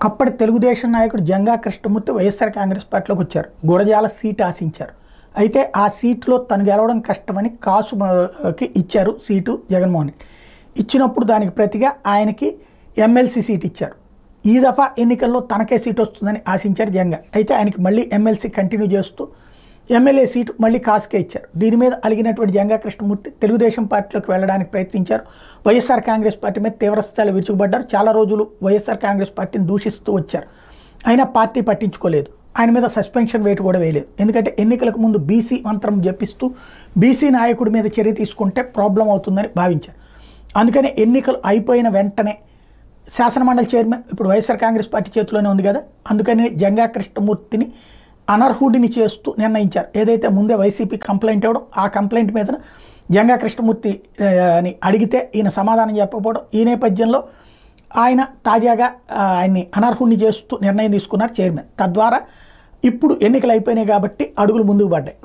ఒకప్పటి తెలుగుదేశం నాయకుడు జంగా కృష్ణమూర్తి వైఎస్ఆర్ కాంగ్రెస్ పార్టీలోకి వచ్చారు. గురజాల సీట్ ఆశించారు. అయితే ఆ సీట్లో తను గెలవడం కష్టమని కాసుకి ఇచ్చారు సీటు జగన్మోహన్ రెడ్డి. ఇచ్చినప్పుడు దానికి ప్రతిగా ఆయనకి ఎమ్మెల్సీ సీట్ ఇచ్చారు. ఈ దఫా ఎన్నికల్లో తనకే సీట్ వస్తుందని ఆశించారు జంగా. అయితే ఆయనకి మళ్ళీ ఎమ్మెల్సీ కంటిన్యూ చేస్తూ ఎమ్మెల్యే సీటు మళ్ళీ కాసుకే ఇచ్చారు. దీని మీద అలిగినటువంటి జంగా కృష్ణమూర్తి తెలుగుదేశం పార్టీలోకి వెళ్ళడానికి ప్రయత్నించారు. వైఎస్ఆర్ కాంగ్రెస్ పార్టీ మీద తీవ్రస్థాయిలో విరుచుకుపడ్డారు. చాలా రోజులు వైఎస్ఆర్ కాంగ్రెస్ పార్టీని దూషిస్తూ వచ్చారు. అయినా పార్టీ పట్టించుకోలేదు. ఆయన మీద సస్పెన్షన్ వేటు కూడా వేయలేదు. ఎందుకంటే ఎన్నికలకు ముందు బీసీ మంత్రం జపిస్తూ బీసీ నాయకుడి మీద చర్య తీసుకుంటే ప్రాబ్లం అవుతుందని భావించారు. అందుకని ఎన్నికలు అయిపోయిన వెంటనే శాసనమండలి చైర్మన్ ఇప్పుడు వైఎస్ఆర్ కాంగ్రెస్ పార్టీ చేతిలోనే ఉంది కదా, అందుకని జంగా కృష్ణమూర్తిని అనర్హుడిని చేస్తూ నిర్ణయించారు. ఏదైతే ముందే వైసీపీ కంప్లైంట్ ఇవ్వడం, ఆ కంప్లైంట్ మీద జంగా కృష్ణమూర్తి అని అడిగితే ఈయన సమాధానం చెప్పకపోవడం, ఈ నేపథ్యంలో ఆయన తాజాగా ఆయన్ని అనర్హుడిని చేస్తూ నిర్ణయం తీసుకున్నారు చైర్మన్. తద్వారా ఇప్పుడు ఎన్నికలు అయిపోయినాయి కాబట్టి అడుగులు ముందుకు పడ్డాయి.